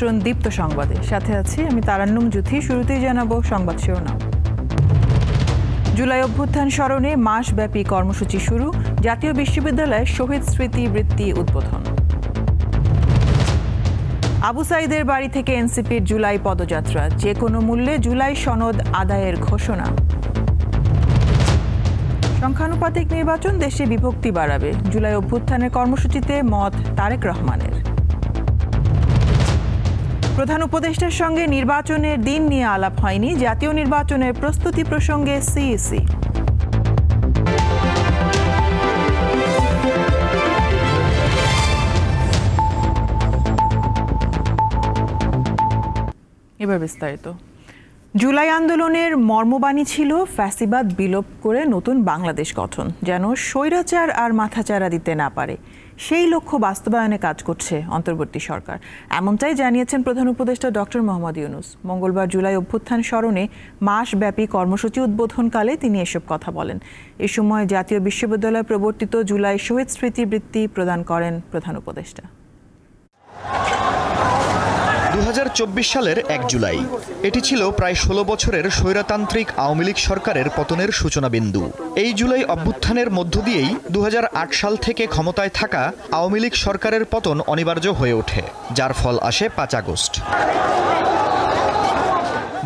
আমন্ত্রণ দীপ্ত সংবাদে, সাথে আছি আমি তারান্নুম জুথি। শুরুতেই জানাবো সংবাদ শিরোনাম। জুলাই অভ্যুত্থান স্মরণে মাসব্যাপী কর্মসূচি শুরু, জাতীয় বিশ্ববিদ্যালয়ে শহীদ স্মৃতি বৃত্তি উদ্বোধন। আবু সাঈদের বাড়ি থেকে এনসিপির জুলাই পদযাত্রা, যে কোনো মূল্যে জুলাই সনদ আদায়ের ঘোষণা। সংখ্যানুপাতিক নির্বাচন দেশে বিভক্তি বাড়াবে, জুলাই অভ্যুত্থানের কর্মসূচিতে মত তারেক রহমানের। প্রধান উপদেষ্টার সঙ্গে নির্বাচনের দিন নিয়ে আলাপ হয়নি, জাতীয় নির্বাচনের প্রস্তুতি প্রসঙ্গে সিইসি। এবার বিস্তারিত। জুলাই আন্দোলনের মর্মবাণী ছিল ফ্যাসিবাদ বিলোপ করে নতুন বাংলাদেশ গঠন, যেন স্বৈরাচার আর মাথাচাড়া দিতে না পারে। সেই লক্ষ্য বাস্তবায়নে কাজ করছে অন্তর্বর্তী সরকার, এমনটাই জানিয়েছেন প্রধান উপদেষ্টা ডক্টর মোহাম্মদ ইউনূস। মঙ্গলবার জুলাই অভ্যুত্থান স্মরণে মাসব্যাপী কর্মসূচি উদ্বোধনকালে তিনি এসব কথা বলেন। এ সময় জাতীয় বিশ্ববিদ্যালয় প্রবর্তিত জুলাই শহীদ স্মৃতি বৃত্তি প্রদান করেন প্রধান উপদেষ্টা। ২০২৪ সালের ১ জুলাই, এটি ছিল প্রায় ১৬ বছরের স্বৈরতান্ত্রিক আওয়ামী লীগ সরকারের পতনের সূচনা বিন্দু। এই জুলাই অভ্যুত্থানের মধ্য দিয়েই ২০০৮ সাল থেকে ক্ষমতায় থাকা আওয়ামী লীগ সরকারের পতন অনিবার্য হয়ে ওঠে, যার ফল আসে ৫ আগস্ট।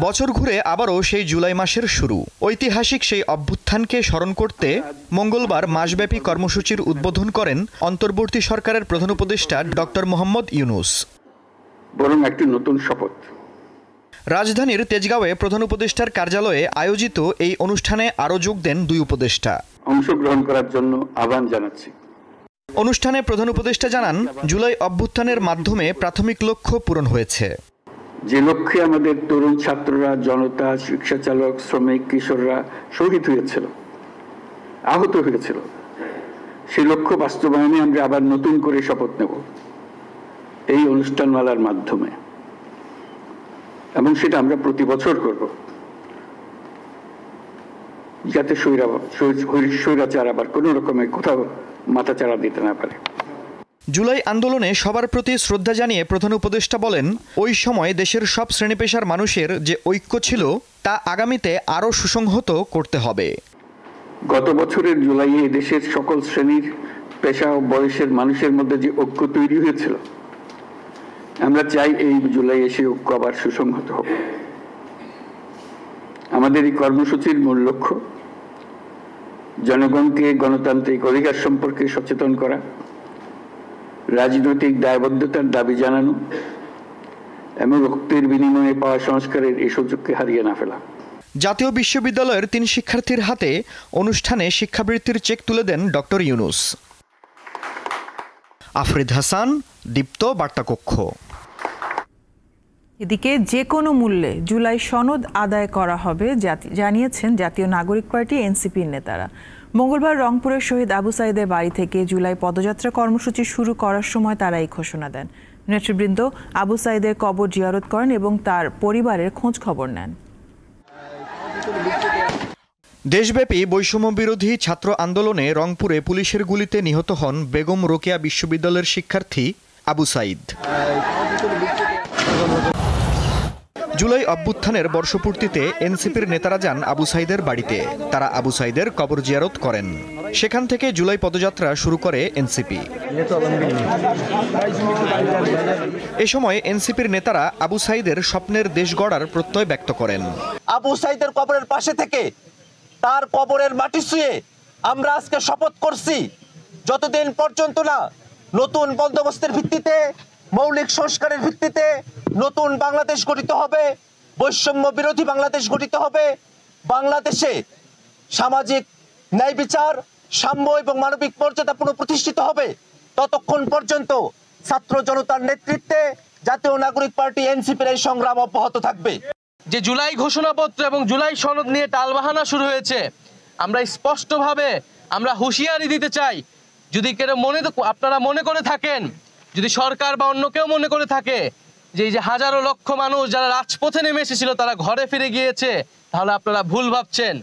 বছর ঘুরে আবারও সেই জুলাই মাসের শুরু। ঐতিহাসিক সেই অভ্যুত্থানকে স্মরণ করতে মঙ্গলবার মাসব্যাপী কর্মসূচির উদ্বোধন করেন অন্তর্বর্তী সরকারের প্রধান উপদেষ্টা ডক্টর মোহাম্মদ ইউনূস। বরং একটি নতুন শপথ। রাজধানীর তেজগাঁওয়ে প্রধান উপদেষ্টার কার্যালয়ে আয়োজিত এই অনুষ্ঠানে আরও যোগ দেন দুই উপদেষ্টা। অংশগ্রহণ করার জন্য আহ্বান জানাচ্ছি। অনুষ্ঠানে প্রধান উপদেষ্টা জানান, জুলাই অভ্যুত্থানের মাধ্যমে প্রাথমিক লক্ষ্য পূরণ হয়েছে। যে লক্ষ্যে আমাদের তরুণ ছাত্ররা, জনতা, রিকশা চালক, শ্রমিক, কিশোররা শহীদ হয়েছিল, আহত হয়েছিল, সেই লক্ষ্য বাস্তবায়নে আমরা আবার নতুন করে শপথ নেব এই অনুষ্ঠানমালার মাধ্যমে, এবং সেটা আমরা প্রতি বছর করব, যাতে স্বৈরাচার আবার কোনো রকমের কোথাও মাথাচাড়া দিতে না পারে। জুলাই আন্দোলনে সবার প্রতি শ্রদ্ধা জানিয়ে প্রধান উপদেষ্টা বলেন, ওই সময় দেশের সব শ্রেণী পেশার মানুষের যে ঐক্য ছিল তা আগামীতে আরও সুসংহত করতে হবে। গত বছরের জুলাইয়ে দেশের সকল শ্রেণীর, পেশা ও বয়সের মানুষের মধ্যে যে ঐক্য তৈরি হয়েছিল, আমরা চাই এই জুলাই এসে ঐক্য আবার সুসংহত হোক। আমাদের এই কর্মসূচির মূল লক্ষ্য জনগণকে গণতান্ত্রিক অধিকার সম্পর্কে সচেতন করা, রাজনৈতিক দায়বদ্ধতার দাবি জানানো এবং রক্তের বিনিময়ে পাওয়া সংস্কারের এই সুযোগকে হারিয়ে না ফেলা। জাতীয় বিশ্ববিদ্যালয়ের ৩ শিক্ষার্থীর হাতে অনুষ্ঠানে শিক্ষাবৃত্তির চেক তুলে দেন ডক্টর ইউনূস। আফরিদ হাসান, দীপ্ত বার্তাকক্ষ। এদিকে যে কোনো মূল্যে জুলাই সনদ আদায় করা হবে জানিয়েছেন জাতীয় নাগরিক পার্টি এনসিপির নেতারা। মঙ্গলবার রংপুরের শহীদ আবু সাঈদের বাড়ি থেকে জুলাই পদযাত্রা কর্মসূচি শুরু করার সময় তারা এই ঘোষণা দেন। নেতৃবৃন্দ আবু সাঈদের কবর জিয়ারত করেন এবং তার পরিবারের খোঁজ খবর নেন। দেশব্যাপী বৈষম্য বিরোধী ছাত্র আন্দোলনে রংপুরে পুলিশের গুলিতে নিহত হন বেগম রোকেয়া বিশ্ববিদ্যালয়ের শিক্ষার্থী আবু সাঈদ। জুলাই অভ্যুত্থানের বর্ষপূর্তিতে এনসিপির নেতারা যান আবু সাঈদের বাড়িতে। তারা আবু সাঈদের কবর জিয়ারত করেন। সেখান থেকে জুলাই পদযাত্রা শুরু করে এনসিপি। এ সময় এনসিপির নেতারা আবু সাঈদের স্বপ্নের দেশ গড়ার প্রত্যয় ব্যক্ত করেন। আবু সাঈদের কবরের পাশে থেকে তার কবরের মাটি ছুঁয়ে আমরা আজকে শপথ করছি, যতদিন পর্যন্ত না নতুন বন্দোবস্তের ভিত্তিতে, মৌলিক সংস্কারের ভিত্তিতে নতুন বাংলাদেশ গঠিত হবে, বৈষম্য বিরোধী বাংলাদেশ গঠিত হবে, বাংলাদেশে সামাজিক ন্যায় বিচার, সাম্য এবং মানবিক মর্যাদা পুনঃপ্রতিষ্ঠিত হবে, ততক্ষণ পর্যন্ত ছাত্র জনতার নেতৃত্বে জাতীয় নাগরিক পার্টি এনসিপির এই সংগ্রাম অব্যাহত থাকবে। যে জুলাই ঘোষণাপত্র এবং জুলাই সনদ নিয়ে টালবাহানা শুরু হয়েছে, আমরা স্পষ্টভাবে আমরা হুঁশিয়ারি দিতে চাই, যদি কেউ আপনারা মনে করে থাকেন, যদি সরকার বা অন্য কেউ মনে করে থাকে যে এই যে হাজারো লক্ষ মানুষ যারা রাজপথে নেমে এসেছিল তারা ঘরে ফিরে গিয়েছে, তাহলে আপনারা ভুল ভাবছেন।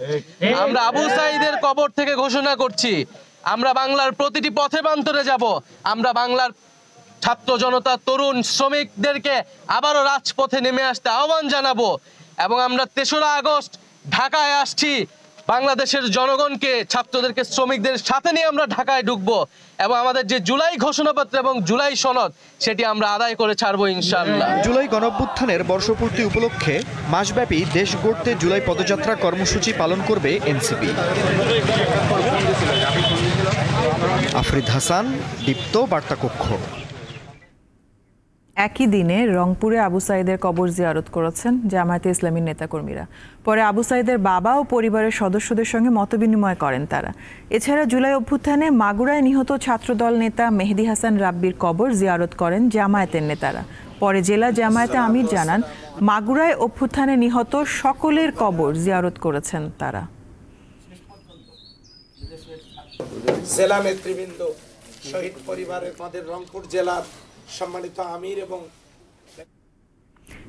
আমরা আবু সাঈদের কবর থেকে ঘোষণা করছি, আমরা বাংলার প্রতিটি পথে প্রান্তরে যাব, আমরা বাংলার ছাত্র জনতা, তরুণ, শ্রমিকদেরকে আবারও রাজপথে নেমে আসতে আহ্বান জানাবো। এবং আমরা ৩রা আগস্ট ঢাকায় আসছি বাংলাদেশের জনগণকে, ছাত্রদেরকে, শ্রমিকদের সাথে নিয়ে আমরা ঢাকায় ঢুকবো এবং আমাদের যে জুলাই ঘোষণাপত্র এবং জুলাই সনদ সেটি আমরা আদায় করে ছাড়বো ইনশাআল্লাহ। জুলাই গণঅভ্যুত্থানের বর্ষপূর্তি উপলক্ষে মাসব্যাপী দেশ গড়তে জুলাই পদযাত্রা কর্মসূচি পালন করবে এনসিপি। আফরিদ হাসান, দীপ্ত বার্তাকক্ষ। একই দিনে রংপুরে আবু সাইদের কবর জিয়ারত করেছেন জামায়াতে ইসলামীর নেতাকর্মীরা। পরে আবু সাইদের বাবা ও পরিবারের সদস্যদের সঙ্গে মতবিনিময় করেন তারা। এছাড়া জুলাই অভ্যুত্থানে মাগুরায় নিহত ছাত্রদল নেতা মেহেদী হাসান রাব্বির কবর জিয়ারত করেন জামায়াতের নেতারা। পরে জেলা জামায়াতে আমির জানান, মাগুরায় অভ্যুত্থানে নিহত সকলের কবর জিয়ারত করেছেন তারা। জেলা নেতৃবৃন্দ, শহীদ পরিবারের আমাদের রংপুর জেলার সম্মানিত আমির এবং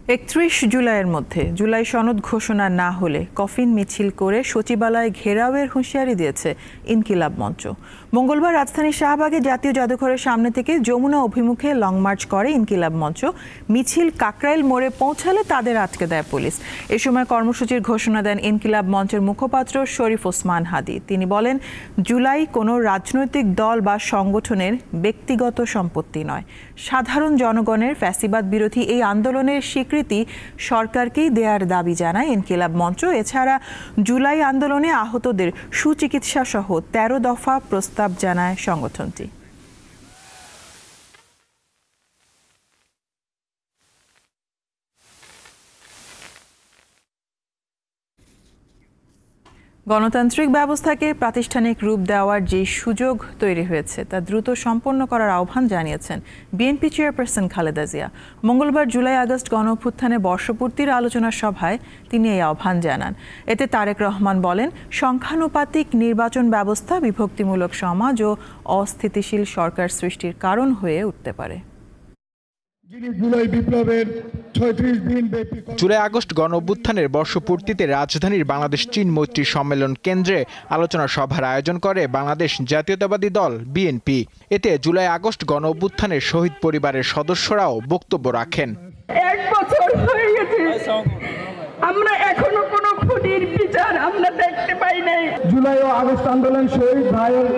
৩১ জুলাইয়ের মধ্যে জুলাই সনদ ঘোষণা না হলে কফিন মিছিল করে সচিবালয় ঘেরাওয়ের হুঁশিয়ারি দিয়েছে ইনকিলাব মঞ্চ। মঙ্গলবার রাজধানীর শাহবাগে জাতীয় জাদুঘরের সামনে থেকে যমুনা অভিমুখে লং মার্চ করে ইনকিলাব মঞ্চ। মিছিল কাকরাইল মোড়ে পৌঁছালে তাদের আটকে দেয় পুলিশ। এ সময় কর্মসূচির ঘোষণা দেন ইনকিলাব মঞ্চের মুখপাত্র শরীফ ওসমান হাদি। তিনি বলেন, জুলাই কোনো রাজনৈতিক দল বা সংগঠনের ব্যক্তিগত সম্পত্তি নয়। সাধারণ জনগণের ফ্যাসিবাদ বিরোধী এই আন্দোলনের স্বীকৃতি সরকারকেই দেওয়ার দাবি জানায় ইনকিলাব মঞ্চ। এছাড়া জুলাই আন্দোলনে আহতদের সুচিকিৎসা সহ ১৩ দফা প্রস্তাব জানায় সংগঠনটি। গণতান্ত্রিক ব্যবস্থাকে প্রাতিষ্ঠানিক রূপ দেওয়ার যে সুযোগ তৈরি হয়েছে তা দ্রুত সম্পন্ন করার আহ্বান জানিয়েছেন বিএনপি চেয়ারপারসন খালেদা জিয়া। মঙ্গলবার জুলাই আগস্ট গণঅভ্যুত্থানে বর্ষপূর্তির আলোচনা সভায় তিনি এই আহ্বান জানান। এতে তারেক রহমান বলেন, সংখ্যানুপাতিক নির্বাচন ব্যবস্থা বিভক্তিমূলক সমাজ ও অস্থিতিশীল সরকার সৃষ্টির কারণ হয়ে উঠতে পারে। জুলাই আগস্ট গণঅভ্যুত্থানের বর্ষপূর্তিতে রাজধানীর বাংলাদেশ চীন মৈত্রী সম্মেলন কেন্দ্রে আলোচনা সভার আয়োজন করে বাংলাদেশ জাতীয়তাবাদী দল বিএনপি। এতে জুলাই আগস্ট গণঅভ্যুত্থানের শহীদ পরিবারের সদস্যরাও বক্তব্য রাখেন। 1 বছর হয়ে গেছে, আমরা এখনো কোনো খুনির বিচার আমরা দেখতে পাই নাই। জুলাই ও আগস্ট আন্দোলন শহীদ ভাইয়ের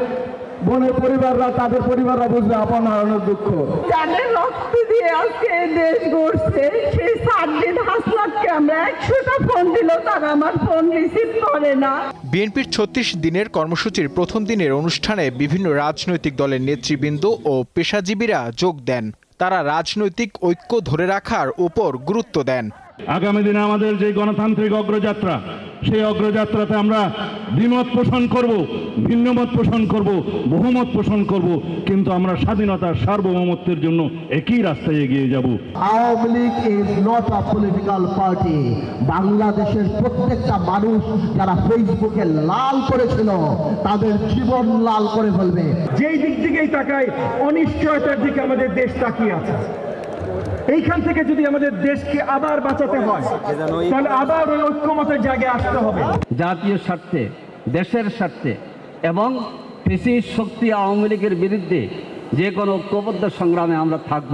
বোনের পরিবাররা, তাদের পরিবাররা বুঝবে আপন হারানোর দুঃখ। যাদের রক্ত দিয়ে আজকে দেশ গড়ছে, সেই সাজ্জিদ হাসনাতকে আমরা 100টা ফোন দিলেও তারা আমার ফোন রিসিভ করে না। বিএনপির ৩৬ দিনের কর্মসূচির প্রথম দিনের অনুষ্ঠানে বিভিন্ন রাজনৈতিক দলের নেতৃবৃন্দ ও পেশাজীবীরা যোগ দেন। তারা রাজনৈতিক ঐক্য ধরে রাখার উপর গুরুত্ব দেন। আগামী দিনে আমাদের যে গণতান্ত্রিক অগ্রযাত্রা, সেই অগ্রযাত্রাতে আমরা দ্বিমত পোষণ করব, ভিন্নমত পোষণ করব, বহুমত পোষণ করব, কিন্তু আমরা স্বাধীনতার সার্বভৌমত্বের জন্য একই রাস্তায় এগিয়ে যাব। Awami League is not a political party. বাংলাদেশের প্রত্যেকটা মানুষ যারা ফেসবুকে লাল করেছিল, তাদের জীবন লাল করে ফেলবে। যেই দিক থেকেই তাকাই, অনিশ্চয়তার দিকে আমাদের দেশ তাকিয়ে আছে। এইখান থেকে যদি আমাদের দেশকে আবার বাঁচাতে হয়, তাহলে আবার ওই ঐক্যমতের জায়গায় আসতে হবে। জাতীয় স্বার্থে, দেশের স্বার্থে এবং ফ্যাসিস্ট শক্তি আওয়ামী লীগের বিরুদ্ধে যে কোনো ঐক্যবদ্ধ সংগ্রামে আমরা থাকব।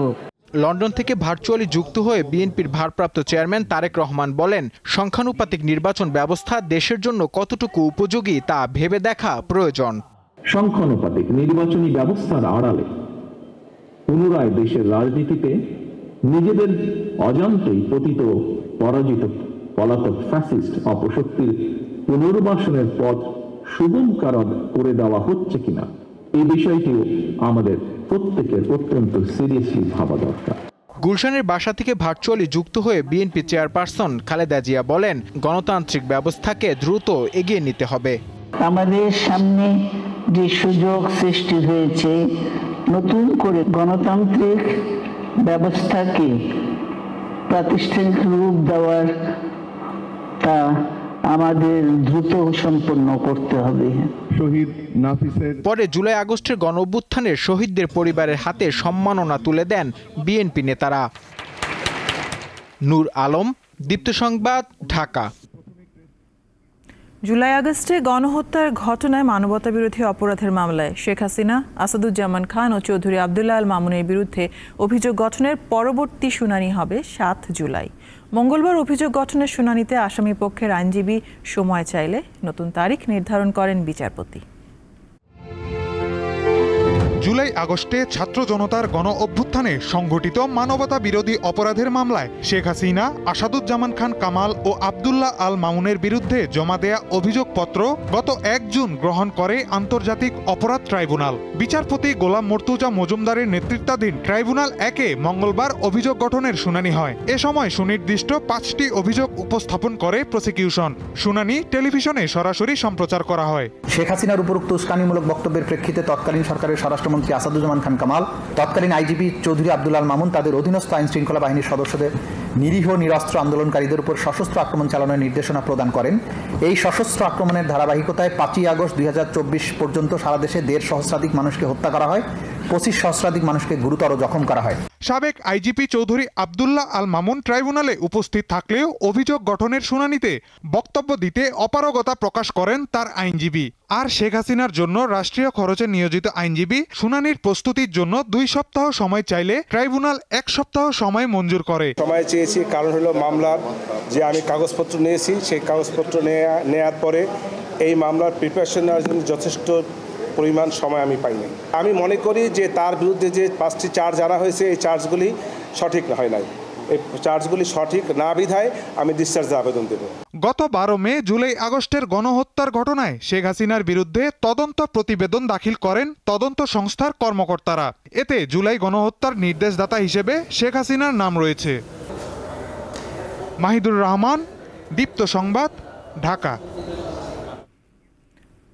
লন্ডন থেকে ভার্চুয়ালি যুক্ত হয়ে বিএনপির ভারপ্রাপ্ত চেয়ারম্যান তারেক রহমান বলেন, সংখ্যানুপাতিক নির্বাচন ব্যবস্থা দেশের জন্য কতটুকু উপযোগী তা ভেবে দেখা প্রয়োজন। সংখ্যানুপাতিক নির্বাচনী ব্যবস্থার আড়ালে পুনরায় দেশের রাজনীতিতে নিজেদের অজান্তেই পতিত, পরাজিত, পলাতক ফ্যাসিস্ট অপশক্তির পুনর্বাসনের পথ সুগমকার করে দেওয়া হচ্ছে কিনা, এই বিষয়টি আমাদের প্রত্যেকের অত্যন্ত সিরিয়াসলি ভাবা দরকার। গুলশানের বাসা থেকে ভার্চুয়ালি যুক্ত হয়ে বিএনপি চেয়ারপারসন খালেদা জিয়া বলেন, গণতান্ত্রিক ব্যবস্থাকে দ্রুত এগিয়ে নিতে হবে। আমাদের সামনে যে সুযোগ সৃষ্টি হয়েছে, নতুন করে গণতান্ত্রিক ব্যবস্থাকে প্রাতিষ্ঠানিক রূপ দেওয়ার তা আমাদের দ্রুত সম্পন্ন করতে হবে। শহীদ নাফিসের পরে জুলাই আগস্টের গণঅভ্যুত্থানের শহীদদের পরিবারের হাতে সম্মাননা তুলে দেন বিএনপি নেতারা। নূর আলম, দীপ্ত সংবাদ, ঢাকা। জুলাই আগস্টে গণহত্যার ঘটনায় মানবতাবিরোধী অপরাধের মামলায় শেখ হাসিনা, আসাদুজ্জামান খান ও চৌধুরী আবদুল্লাহ আল মামুনের বিরুদ্ধে অভিযোগ গঠনের পরবর্তী শুনানি হবে ৭ জুলাই। মঙ্গলবার অভিযোগ গঠনের শুনানিতে আসামি পক্ষের আইনজীবী সময় চাইলে নতুন তারিখ নির্ধারণ করেন বিচারপতি। জুলাই আগস্টে ছাত্র জনতার গণ অভ্যুত্থানে সংঘটিত মানবতা বিরোধী অপরাধের মামলায় শেখ হাসিনা, আসাদুজ্জামান খান কামাল ও আবদুল্লাহ আল মামুনের বিরুদ্ধে জমা দেয়া অভিযোগপত্র গত ১ জুন গ্রহণ করে আন্তর্জাতিক অপরাধ ট্রাইব্যুনাল। বিচারপতি গোলাম মর্তুজা মজুমদারের নেতৃত্বাধীন ট্রাইব্যুনাল ১-এ মঙ্গলবার অভিযোগ গঠনের শুনানি হয়। এ সময় সুনির্দিষ্ট ৫টি অভিযোগ উপস্থাপন করে প্রসিকিউশন। শুনানি টেলিভিশনে সরাসরি সম্প্রচার করা হয়। শেখ হাসিনার উপরোক্ত উস্কানিমূলক বক্তব্যের প্রেক্ষিতে তৎকালীন সরকারের স্বরাষ্ট্রমন্ত্রী আসাদুজ্জামান খান কামাল, তৎকালীন আইজিপি চৌধুরী আবদুল্লাহ আল মামুন তাদের অধীনস্থ আইন শৃঙ্খলা বাহিনীর সদস্যদের নিরীহ নিরস্ত্র আন্দোলনকারীদের উপর সশস্ত্র আক্রমণ চালানোর নির্দেশনা প্রদান করেন। এই সশস্ত্র আক্রমণের ধারাবাহিকতায় ৫ই আগস্ট ২০২৪ পর্যন্ত সারা দেশে ১.৫ সহস্রাধিক মানুষকে হত্যা করা হয়, ২৫ সহস্রাধিক মানুষকে গুরুতর জখম করা হয়। সাবেক আইজিপি চৌধুরী আবদুল্লাহ আল মামুন ট্রাইব্যুনালে উপস্থিত থাকলেও অভিযোগ গঠনের শুনানিতে বক্তব্য দিতে অপারগতা প্রকাশ করেন তার আইনজীবী। আর শেখ হাসিনার জন্য রাষ্ট্রীয় খরচে নিয়োজিত আইনজীবী শুনানির প্রস্তুতির জন্য ২ সপ্তাহ সময় চাইলে ট্রাইব্যুনাল ১ সপ্তাহ সময় মঞ্জুর করে। সময় চেয়েছি কারণ হলো মামলার যে আমি কাগজপত্র নিয়েছি সেই কাগজপত্র নেওয়ার পরে এই মামলার প্রিপারেশন নেওয়ার জন্য যথেষ্ট পরিমাণ সময় আমি পাইনি। আমি মনে করি যে তার বিরুদ্ধে যে 5টি চার্জ আনা হয়েছে এই চার্জগুলি সঠিক হয় নাই। এই চার্জগুলি সঠিক না বিধায় আমি ডিসচার্জের আবেদন দেব। গত ১২ মে জুলাই আগস্টের গণহত্যার ঘটনায় শেখ হাসিনার বিরুদ্ধে তদন্ত প্রতিবেদন দাখিল করেন তদন্ত সংস্থার কর্মকর্তারা। এতে জুলাই গণহত্যার নির্দেশদাতা হিসেবে শেখ হাসিনার নাম রয়েছে। মাহিদুর রহমান, দীপ্ত সংবাদ, ঢাকা।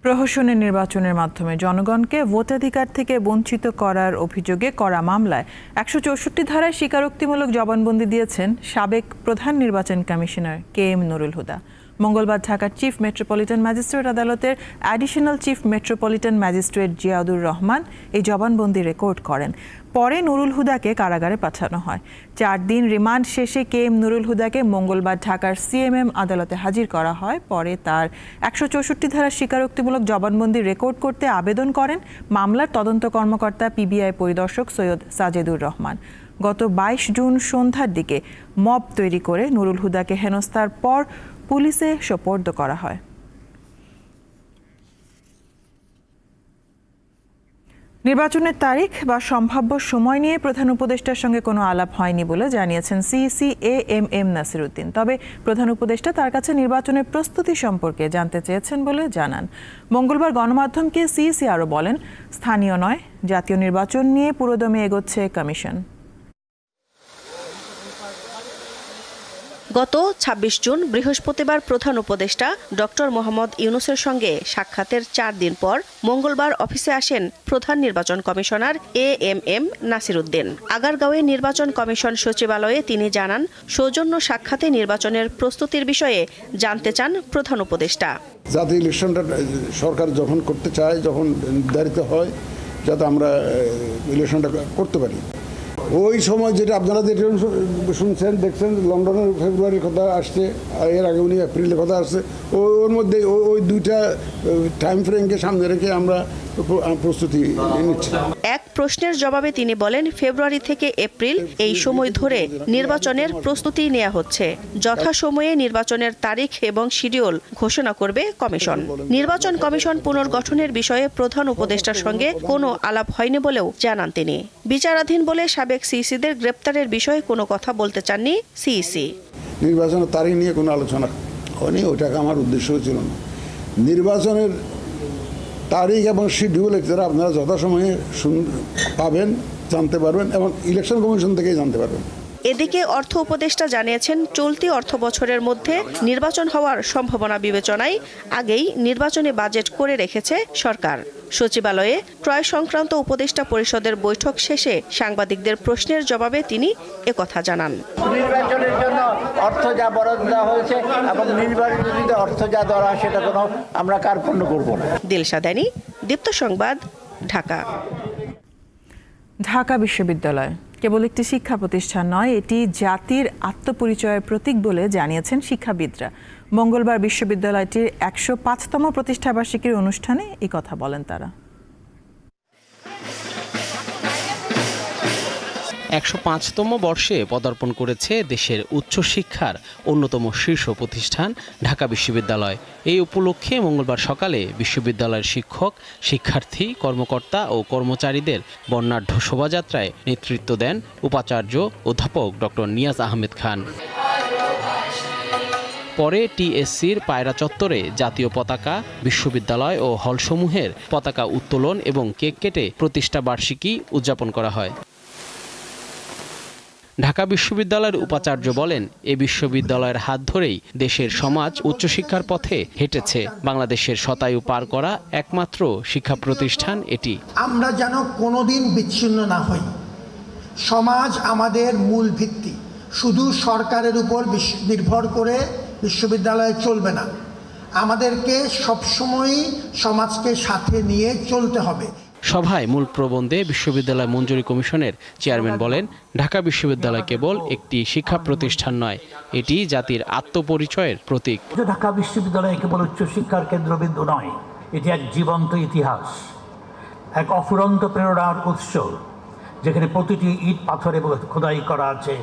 প্রহসনের নির্বাচনের মাধ্যমে জনগণকে ভোটাধিকার থেকে বঞ্চিত করার অভিযোগে করা মামলায় ১৬৪ ধারায় স্বীকারোক্তিমূলক জবানবন্দি দিয়েছেন সাবেক প্রধান নির্বাচন কমিশনার KM নুরুল হুদা। মঙ্গলবার ঢাকার চিফ মেট্রোপলিটন ম্যাজিস্ট্রেট আদালতের additional chief metropolitan magistrate Ziaudur Rahman এই জবানবন্দি রেকর্ড করেন। পরে নুরুল হুদাকে কারাগারে পাঠানো হয়। 4 দিন রিমান্ড শেষে KM নুরুল হুদাকে মঙ্গলবার ঢাকার CMM আদালতে হাজির করা হয়। পরে তার ১৬৪ ধারার স্বীকারোক্তিমূলক জবানবন্দি রেকর্ড করতে আবেদন করেন মামলার তদন্ত কর্মকর্তা PBI পরিদর্শক সৈয়দ সাজেদুর রহমান। গত ২২ জুন সন্ধ্যার দিকে মব তৈরি করে নুরুল হুদাকে হেনস্থার পর পুলিশে সোপর্দ করা হয়। নির্বাচনের তারিখ বা সম্ভাব্য সময় নিয়ে প্রধান উপদেষ্টার সঙ্গে কোনো আলাপ হয়নি বলে জানিয়েছেন CEC AMM নাসিরউদ্দিন। তবে প্রধান উপদেষ্টা তার কাছে নির্বাচনের প্রস্তুতি সম্পর্কে জানতে চেয়েছেন বলে জানান। মঙ্গলবার গণমাধ্যমকে CEC আরও বলেন, স্থানীয় নয় জাতীয় নির্বাচন নিয়ে পুরোদমে এগোচ্ছে কমিশন। গত ২৬ জুন বৃহস্পতিবার প্রধান উপদেষ্টা ডক্টর মোহাম্মদ ইউনূসের সঙ্গে সাক্ষাতের 4 দিন পর মঙ্গলবার অফিসে আসেন প্রধান নির্বাচন কমিশনার AMM নাসিরউদ্দিন। আগারগাঁওয়ে নির্বাচন কমিশন সচিবালয়ে তিনি জানান, সৌজন্য সাক্ষাতে নির্বাচনের প্রস্তুতির বিষয়ে জানতে চান প্রধান উপদেষ্টা। জাতীয় ইলেকশনটা সরকার যখন করতে চায়, যখন নির্ধারিত হয়, যাতে আমরা ইলেকশনটা করতে পারি। ওই সময় যেটা আপনারা যেটা শুনছেন দেখছেন, লন্ডনের ফেব্রুয়ারির কথা আসছে, আর এর আগে উনি এপ্রিলের কথা আসছে। ওর মধ্যে ওই 2টা টাইম ফ্রেমকে সামনে রেখে আমরা প্রস্তুতি নিচ্ছি। এক প্রশ্নের জবাবে তিনি বলেন, ফেব্রুয়ারি থেকে এপ্রিল এই সময় ধরে নির্বাচনের প্রস্তুতি নেওয়া হচ্ছে। যথাসময়ে নির্বাচনের তারিখ এবং শিডিউল ঘোষণা করবে কমিশন। নির্বাচন কমিশন পুনর্গঠনের বিষয়ে প্রধান উপদেষ্টার সঙ্গে কোনো আলাপ হয়নি বলেও জানান তিনি। বিচারাধীন বলে সাবেক সিইসিদের গ্রেপ্তারের বিষয়ে কোনো কথা বলতে চাননি সিইসি। নির্বাচনের তারিখ নিয়ে কোনো আলোচনা হয়নি, ওইটাকে আমার উদ্দেশ্য ছিল না। নির্বাচনের তারিখ এবং শিডিউল যারা আপনারা যথাসময়ে পাবেন, জানতে পারবেন এবং ইলেকশন কমিশন থেকেই জানতে পারবেন। এদিকে অর্থ উপদেষ্টা জানিয়েছেন, চলতি অর্থ বছরের মধ্যে নির্বাচন হওয়ার সম্ভাবনা বিবেচনায় আগেই নির্বাচনী বাজেট করে রেখেছে সরকার। সচিবালয়ে ক্রয় সংক্রান্ত উপদেষ্টা পরিষদের বৈঠক শেষে সাংবাদিকদের প্রশ্নের জবাবে তিনি একথা জানান। নির্বাচনের জন্য অর্থ যা বরাদ্দ দেওয়া হয়েছে এবং নির্বাচিত অর্থ যা দেওয়া হয় সেটা কোনো আমরা কার্পণ্য করব না। দিলশা দানি, দীপ্ত সংবাদ, ঢাকা। ঢাকা বিশ্ববিদ্যালয় কেবল একটি শিক্ষা প্রতিষ্ঠান নয়, এটি জাতির আত্মপরিচয়ের প্রতীক বলে জানিয়েছেন শিক্ষাবিদরা। মঙ্গলবার বিশ্ববিদ্যালয়টির ১০৫তম প্রতিষ্ঠাবার্ষিকীর অনুষ্ঠানে এই কথা বলেন তারা। ১০৫তম বর্ষে পদার্পণ করেছে দেশের উচ্চশিক্ষার অন্যতম শীর্ষ প্রতিষ্ঠান ঢাকা বিশ্ববিদ্যালয়। এই উপলক্ষে মঙ্গলবার সকালে বিশ্ববিদ্যালয়ের শিক্ষক, শিক্ষার্থী, কর্মকর্তা ও কর্মচারীদের বর্ণাঢ্য শোভাযাত্রায় নেতৃত্ব দেন উপাচার্য অধ্যাপক ডক্টর নিয়াজ আহমেদ খান। পরে টিএসসির পায়রা চত্বরে জাতীয় পতাকা, বিশ্ববিদ্যালয় ও হলসমূহের পতাকা উত্তোলন এবং কেক কেটে প্রতিষ্ঠাবার্ষিকী উদযাপন করা হয়। ঢাকা বিশ্ববিদ্যালয়ের উপাচার্য বলেন, এ বিশ্ববিদ্যালয়ের হাত ধরেই দেশের সমাজ উচ্চশিক্ষার পথে হেঁটেছে। বাংলাদেশের শতায়ু পার করা একমাত্র শিক্ষা প্রতিষ্ঠান এটি। আমরা যেন কোনোদিন বিচ্ছিন্ন না হই। সমাজ আমাদের মূল ভিত্তি। শুধু সরকারের উপর নির্ভর করে বিশ্ববিদ্যালয় চলবে না, আমাদেরকে সবসময়ই সমাজকে সাথে নিয়ে চলতে হবে। সভায় মূল প্রবন্ধে বিশ্ববিদ্যালয় মঞ্জুরি কমিশনের চেয়ারম্যান বলেন, ঢাকা বিশ্ববিদ্যালয় কেবল একটি শিক্ষা প্রতিষ্ঠান নয়, এটি জাতির আত্মপরিচয়ের প্রতীক। ঢাকা বিশ্ববিদ্যালয় কেবল উচ্চশিক্ষার কেন্দ্রবিন্দু নয়, এটি এক জীবন্ত ইতিহাস, এক অফুরন্ত প্রেরণার উৎস, যেখানে প্রতিটি ইট পাথরে খোদাই করা আছে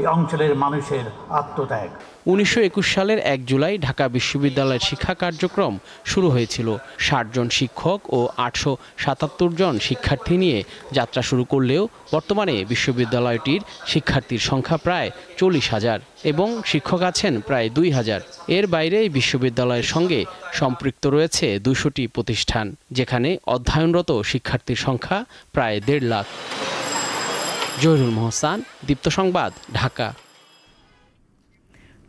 এই অঞ্চলের মানুষের আত্মত্যাগ। ১৯২১ সালের ১ জুলাই ঢাকা বিশ্ববিদ্যালয়ের শিক্ষা কার্যক্রম শুরু হয়েছিল। ৬০ জন শিক্ষক ও ৮৭৭ জন শিক্ষার্থী নিয়ে যাত্রা শুরু করলেও বর্তমানে বিশ্ববিদ্যালয়টির শিক্ষার্থীর সংখ্যা প্রায় ৪০,০০০ এবং শিক্ষক আছেন প্রায় ২,০০০। এর বাইরে বিশ্ববিদ্যালয়ের সঙ্গে সম্পৃক্ত রয়েছে ২০০টি প্রতিষ্ঠান, যেখানে অধ্যয়নরত শিক্ষার্থীর সংখ্যা প্রায় ১.৫ লাখ। জহিরুল মোহসান, দীপ্ত সংবাদ, ঢাকা।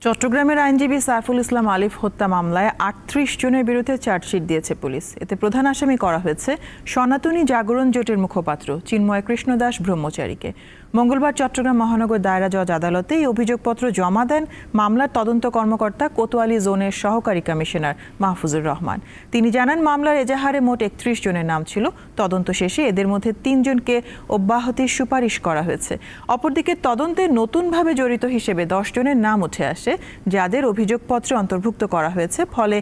চট্টগ্রামের আইনজীবী সাইফুল ইসলাম আলিফ হত্যা মামলায় ৩৮ জনের বিরুদ্ধে চার্জশিট দিয়েছে পুলিশ। এতে প্রধান আসামি করা হয়েছে সনাতনী জাগরণ জোটের মুখপাত্র চিন্ময় কৃষ্ণ দাস ব্রহ্মচারীকে। মঙ্গলবার চট্টগ্রাম মহানগর দায়রা জজ আদালতে এই অভিযোগপত্র জমা দেন মামলার তদন্ত কর্মকর্তা কোতোয়ালি জোনের সহকারী কমিশনার মাহফুজুর রহমান। তিনি জানান, মামলার এজাহারে মোট ৩১ জনের নাম ছিল। তদন্ত শেষে এদের মধ্যে ৩ জনকে অব্যাহতির সুপারিশ করা হয়েছে। অপরদিকে তদন্তে নতুনভাবে জড়িত হিসেবে ১০ জনের নাম উঠে আসে, যাদের অভিযোগপত্রে অন্তর্ভুক্ত করা হয়েছে। ফলে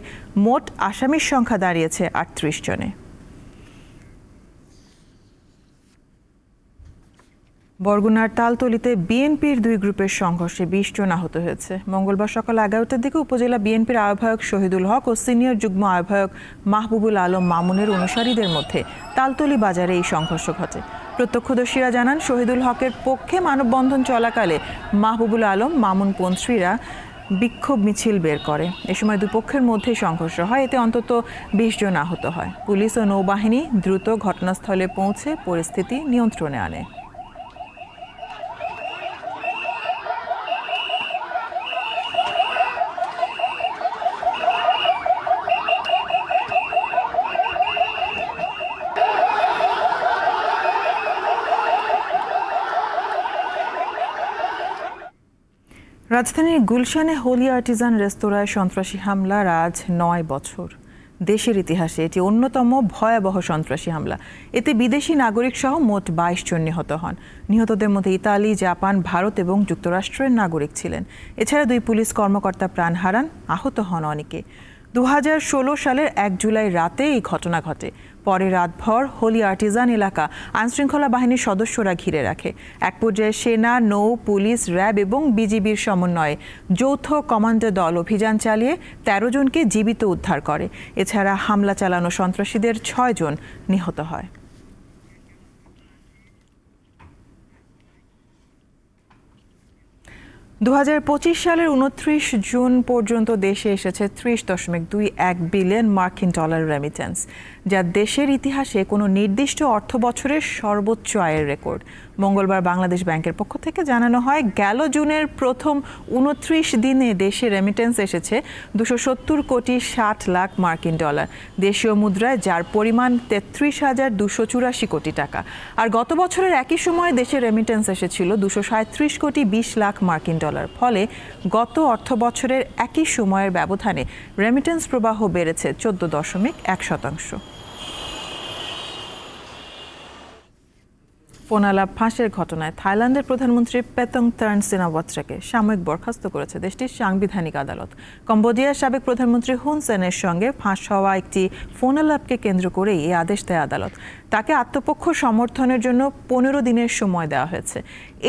মোট আসামির সংখ্যা দাঁড়িয়েছে ৩৮ জনে। বরগুনার তালতলীতে বিএনপির ২ গ্রুপের সংঘর্ষে ২০ জন আহত হয়েছে। মঙ্গলবার সকাল ১১টার দিকে উপজেলা বিএনপির আহ্বায়ক শহীদুল হক ও সিনিয়র যুগ্ম আহ্বায়ক মাহবুবুল আলম মামুনের অনুসারীদের মধ্যে তালতলী বাজারে এই সংঘর্ষ ঘটে। প্রত্যক্ষদর্শীরা জানান, শহীদুল হকের পক্ষে মানববন্ধন চলাকালে মাহবুবুল আলম মামুনপন্থীরা বিক্ষোভ মিছিল বের করে। এ সময় দুপক্ষের মধ্যে সংঘর্ষ হয়। এতে অন্তত ২০ জন আহত হয়। পুলিশ ও নৌবাহিনী দ্রুত ঘটনাস্থলে পৌঁছে পরিস্থিতি নিয়ন্ত্রণে আনে। রাজধানীর গুলশানে হোলি আর্টিজান রেস্তোরাঁয় সন্ত্রাসী হামলার আজ ৯ বছর। দেশের ইতিহাসে এটি অন্যতম ভয়াবহ সন্ত্রাসী হামলা। এতে বিদেশি নাগরিক সহ মোট ২২ জন নিহত হন। নিহতদের মধ্যে ইতালি, জাপান, ভারত এবং যুক্তরাষ্ট্রের নাগরিক ছিলেন। এছাড়া ২ পুলিশ কর্মকর্তা প্রাণ হারান, আহত হন অনেকে। ২০১৬ সালের ১ জুলাই রাতে এই ঘটনা ঘটে। পরে রাতভর হোলি আর্টিজান এলাকা আইনশৃঙ্খলা বাহিনীর সদস্যরা ঘিরে রাখে। এক পর্যায়ে সেনা, নৌ, পুলিশ, র্যাব এবং বিজিবির সমন্বয়ে যৌথ কমান্ডো দল অভিযান চালিয়ে ১৩ জনকে জীবিত উদ্ধার করে। এছাড়া হামলা চালানো সন্ত্রাসীদের ৬ জন নিহত হয়। দু ২৫ সালের ২৯ জুন পর্যন্ত দেশে এসেছে ৩০.২১ বিলিয়ন মার্কিন ডলার রেমিটেন্স, যা দেশের ইতিহাসে কোনো নির্দিষ্ট অর্থ বছরের সর্বোচ্চ আয়ের রেকর্ড। মঙ্গলবার বাংলাদেশ ব্যাংকের পক্ষ থেকে জানানো হয়, গেল জুনের প্রথম ২৯ দিনে দেশে রেমিটেন্স এসেছে ২৭০ কোটি ৬০ লাখ মার্কিন ডলার দেশীয় মুদ্রায়, যার পরিমাণ ৩৩,২৮৪ কোটি টাকা। আর গত বছরের একই সময়ে দেশে রেমিটেন্স এসেছিল ২৩৭ কোটি ২০ লাখ মার্কিন ডলার। ফলে গত অর্থ বছরের একই সময়ের ব্যবধানে রেমিটেন্স প্রবাহ বেড়েছে ১৪.১%। ফোনালাপ ফাঁসের ঘটনায় থাইল্যান্ডের প্রধানমন্ত্রী পেতংতার্ন সিনাওয়াত্রাকে সাময়িক বরখাস্ত করেছে দেশটির সাংবিধানিক আদালত। কম্বোডিয়ার সাবেক প্রধানমন্ত্রী হুন সেনের সঙ্গে ফাঁস হওয়া একটি ফোনালাপকে কেন্দ্র করেই এই আদেশ দেয় আদালত। তাকে আত্মপক্ষ সমর্থনের জন্য 15 দিনের সময় দেওয়া হয়েছে।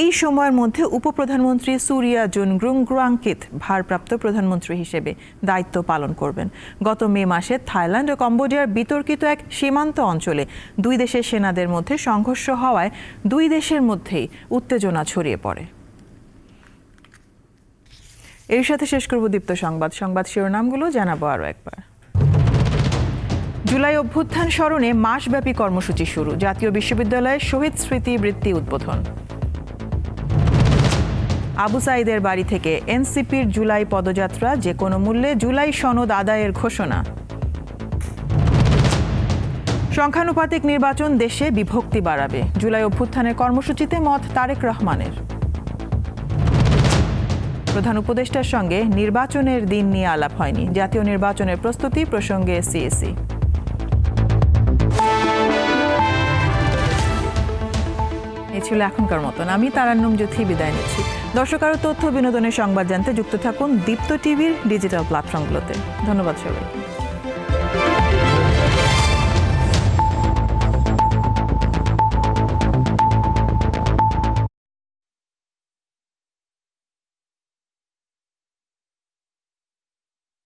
এই সময়ের মধ্যে উপপ্রধানমন্ত্রী সুরিয়া জুনগ্রুংগ্রাংকিত ভারপ্রাপ্ত প্রধানমন্ত্রী হিসেবে দায়িত্ব পালন করবেন। গত মে মাসে থাইল্যান্ড ও কম্বোডিয়ার বিতর্কিত এক সীমান্ত অঞ্চলে দুই দেশের সেনাদের মধ্যে সংঘর্ষ হওয়ায় দুই দেশের মধ্যেই উত্তেজনা ছড়িয়ে পড়ে। এর সাথে শেষ করব দীপ্ত সংবাদ শিরোনামগুলো জানাবো আরও একবার। জুলাই অভ্যুত্থান স্মরণে মাসব্যাপী কর্মসূচি শুরু, জাতীয় বিশ্ববিদ্যালয়ের শহীদ স্মৃতি বৃত্তি উদ্বোধন। আবু সাঈদের বাড়ি থেকে এনসিপির জুলাই পদযাত্রা, যে কোনো মূল্যে জুলাই সনদ আদায়ের ঘোষণা। সংখ্যানুপাতিক নির্বাচন দেশে বিভক্তি বাড়াবে, জুলাই অভ্যুত্থানের কর্মসূচিতে মত তারেক রহমানের। প্রধান উপদেষ্টার সঙ্গে নির্বাচনের দিন নিয়ে আলাপ হয়নি, জাতীয় নির্বাচনের প্রস্তুতি প্রসঙ্গে সিএসি। এই ছিল এখনকার মতন। আমি তারান্নুম জ্যোতি বিদায় নিচ্ছি। দর্শক আরও তথ্য বিনোদনের সংবাদ জানতে যুক্ত থাকুন দীপ্ত টিভির ডিজিটাল প্ল্যাটফর্মগুলোতে। ধন্যবাদ সবাইকে।